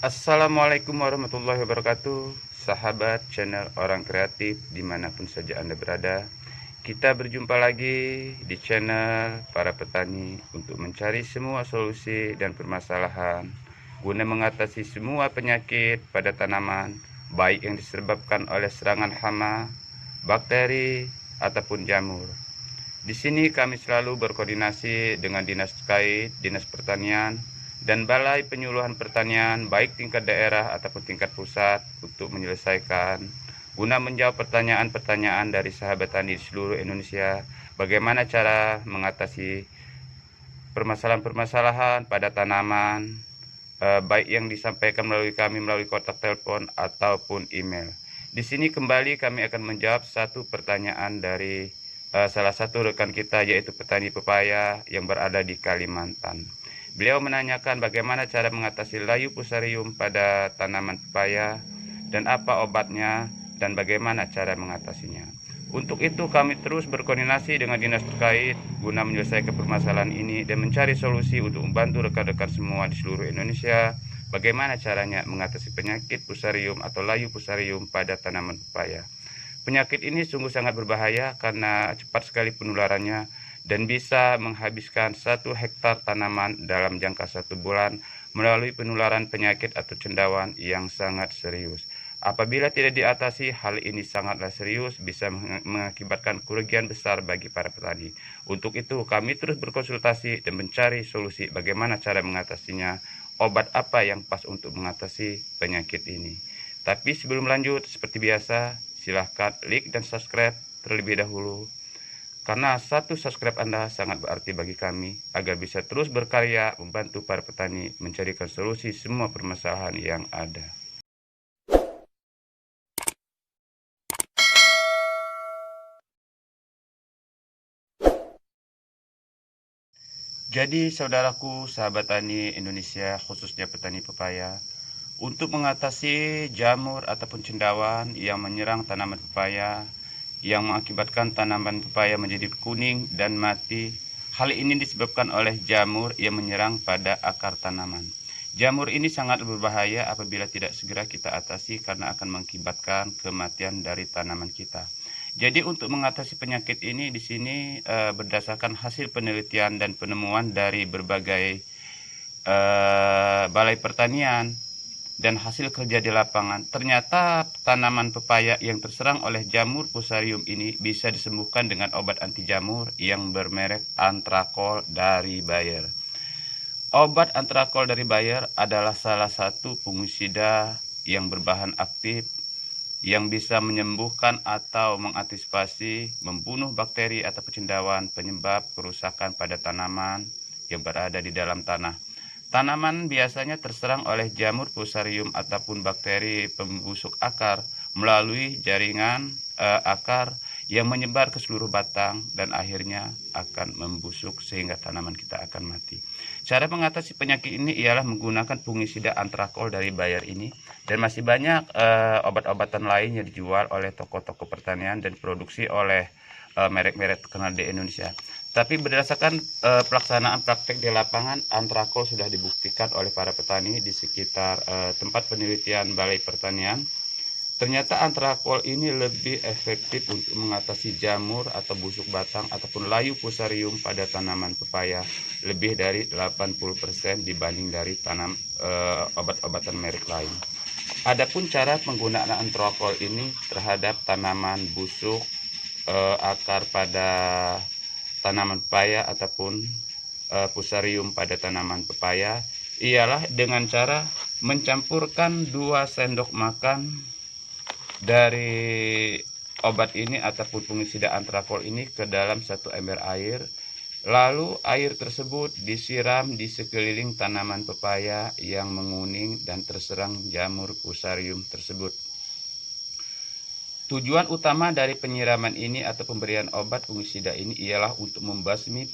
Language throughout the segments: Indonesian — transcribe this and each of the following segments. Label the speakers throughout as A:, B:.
A: Assalamualaikum warahmatullahi wabarakatuh, sahabat channel Orang Kreatif dimanapun saja Anda berada. Kita berjumpa lagi di channel para petani untuk mencari semua solusi dan permasalahan guna mengatasi semua penyakit pada tanaman, baik yang disebabkan oleh serangan hama, bakteri, ataupun jamur. Di sini kami selalu berkoordinasi dengan dinas terkait, dinas pertanian, dan balai penyuluhan pertanian baik tingkat daerah ataupun tingkat pusat untuk menyelesaikan guna menjawab pertanyaan-pertanyaan dari sahabat tani di seluruh Indonesia, bagaimana cara mengatasi permasalahan-permasalahan pada tanaman, baik yang disampaikan melalui kami melalui kontak telepon ataupun email. Di sini kembali kami akan menjawab satu pertanyaan dari salah satu rekan kita, yaitu petani pepaya yang berada di Kalimantan. Beliau menanyakan bagaimana cara mengatasi layu fusarium pada tanaman pepaya dan apa obatnya dan bagaimana cara mengatasinya. Untuk itu kami terus berkoordinasi dengan dinas terkait guna menyelesaikan permasalahan ini dan mencari solusi untuk membantu rekan-rekan semua di seluruh Indonesia bagaimana caranya mengatasi penyakit fusarium atau layu fusarium pada tanaman pepaya. Penyakit ini sungguh sangat berbahaya karena cepat sekali penularannya dan bisa menghabiskan 1 hektar tanaman dalam jangka 1 bulan melalui penularan penyakit atau cendawan yang sangat serius. Apabila tidak diatasi, hal ini sangatlah serius, bisa mengakibatkan kerugian besar bagi para petani. Untuk itu, kami terus berkonsultasi dan mencari solusi bagaimana cara mengatasinya, obat apa yang pas untuk mengatasi penyakit ini. Tapi sebelum lanjut, seperti biasa, silahkan like dan subscribe terlebih dahulu. Karena satu subscribe Anda sangat berarti bagi kami agar bisa terus berkarya membantu para petani mencarikan solusi semua permasalahan yang ada. Jadi saudaraku, sahabat tani Indonesia, khususnya petani pepaya, untuk mengatasi jamur ataupun cendawan yang menyerang tanaman pepaya, yang mengakibatkan tanaman pepaya menjadi kuning dan mati. Hal ini disebabkan oleh jamur yang menyerang pada akar tanaman. Jamur ini sangat berbahaya apabila tidak segera kita atasi karena akan mengakibatkan kematian dari tanaman kita. Jadi untuk mengatasi penyakit ini di sini berdasarkan hasil penelitian dan penemuan dari berbagai balai pertanian dan hasil kerja di lapangan, ternyata tanaman pepaya yang terserang oleh jamur fusarium ini bisa disembuhkan dengan obat anti jamur yang bermerek Antrakol dari Bayer. Obat Antrakol dari Bayer adalah salah satu fungisida yang berbahan aktif yang bisa menyembuhkan atau mengantisipasi membunuh bakteri atau cendawan penyebab kerusakan pada tanaman yang berada di dalam tanah. Tanaman biasanya terserang oleh jamur fusarium ataupun bakteri pembusuk akar melalui jaringan akar yang menyebar ke seluruh batang dan akhirnya akan membusuk sehingga tanaman kita akan mati. Cara mengatasi penyakit ini ialah menggunakan fungisida Antrakol dari Bayer ini, dan masih banyak obat-obatan lain yang dijual oleh toko-toko pertanian dan produksi oleh merek-merek terkenal di Indonesia. Tapi berdasarkan pelaksanaan praktek di lapangan, Antrakol sudah dibuktikan oleh para petani di sekitar tempat penelitian balai pertanian. Ternyata Antrakol ini lebih efektif untuk mengatasi jamur atau busuk batang ataupun layu fusarium pada tanaman pepaya lebih dari 80% dibanding dari obat-obatan merek lain. Adapun cara penggunaan Antrakol ini terhadap tanaman busuk akar pada tanaman pepaya ataupun fusarium pada tanaman pepaya ialah dengan cara mencampurkan 2 sendok makan dari obat ini ataupun fungisida Antrakol ini ke dalam 1 ember air. Lalu air tersebut disiram di sekeliling tanaman pepaya yang menguning dan terserang jamur fusarium tersebut. Tujuan utama dari penyiraman ini atau pemberian obat fungisida ini ialah untuk membasmi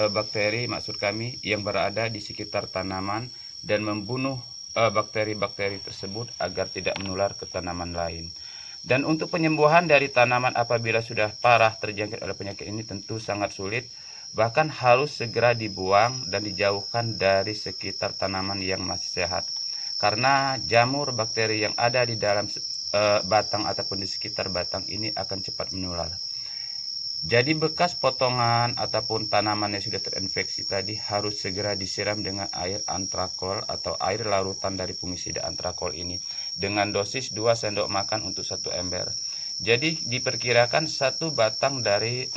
A: bakteri maksud kami yang berada di sekitar tanaman dan membunuh bakteri-bakteri tersebut agar tidak menular ke tanaman lain. Dan untuk penyembuhan dari tanaman apabila sudah parah terjangkit oleh penyakit ini tentu sangat sulit, bahkan harus segera dibuang dan dijauhkan dari sekitar tanaman yang masih sehat. Karena jamur bakteri yang ada di dalam batang ataupun di sekitar batang ini akan cepat menular. Jadi bekas potongan ataupun tanaman yang sudah terinfeksi tadi harus segera disiram dengan air antrakol atau air larutan dari fungisida antrakol ini dengan dosis 2 sendok makan untuk 1 ember. Jadi diperkirakan satu batang dari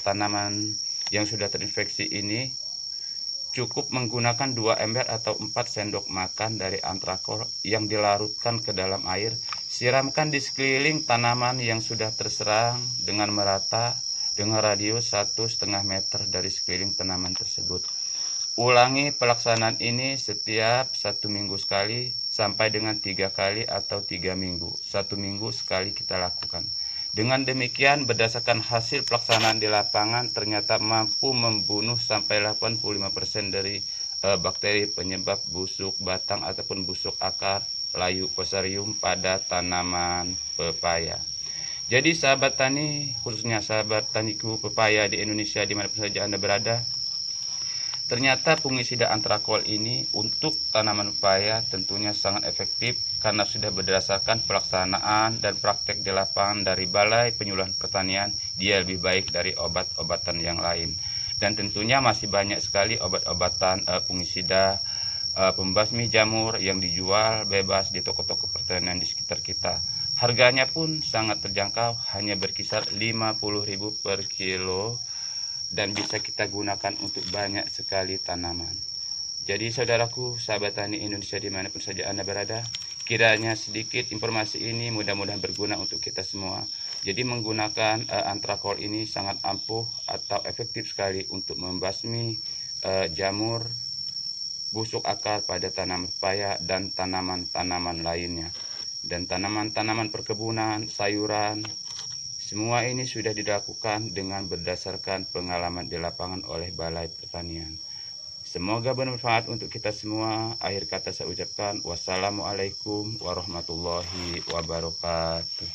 A: tanaman yang sudah terinfeksi ini cukup menggunakan 2 ember atau 4 sendok makan dari antrakol yang dilarutkan ke dalam air. Siramkan di sekeliling tanaman yang sudah terserang dengan merata dengan radius 1,5 meter dari sekeliling tanaman tersebut. Ulangi pelaksanaan ini setiap 1 minggu sekali sampai dengan 3 kali atau 3 minggu. 1 minggu sekali kita lakukan. Dengan demikian, berdasarkan hasil pelaksanaan di lapangan, ternyata mampu membunuh sampai 85% dari bakteri penyebab busuk batang ataupun busuk akar layu Fusarium pada tanaman pepaya. Jadi sahabat tani, khususnya sahabat taniku pepaya di Indonesia dimanapun saja Anda berada, ternyata fungisida antrakol ini untuk tanaman pepaya tentunya sangat efektif karena sudah berdasarkan pelaksanaan dan praktek di lapangan dari Balai Penyuluhan Pertanian. Dia lebih baik dari obat-obatan yang lain. Dan tentunya masih banyak sekali obat-obatan fungisida pembasmi jamur yang dijual bebas di toko-toko pertanian di sekitar kita. Harganya pun sangat terjangkau, hanya berkisar 50.000 per kilo dan bisa kita gunakan untuk banyak sekali tanaman. Jadi saudaraku, sahabat tani Indonesia dimanapun saja Anda berada, kiranya sedikit informasi ini mudah-mudahan berguna untuk kita semua. Jadi menggunakan antrakol ini sangat ampuh atau efektif sekali untuk membasmi jamur busuk akar pada tanaman pepaya dan tanaman-tanaman lainnya. Dan tanaman-tanaman perkebunan, sayuran, semua ini sudah dilakukan dengan berdasarkan pengalaman di lapangan oleh Balai Pertanian. Semoga bermanfaat untuk kita semua. Akhir kata saya ucapkan wassalamualaikum warahmatullahi wabarakatuh.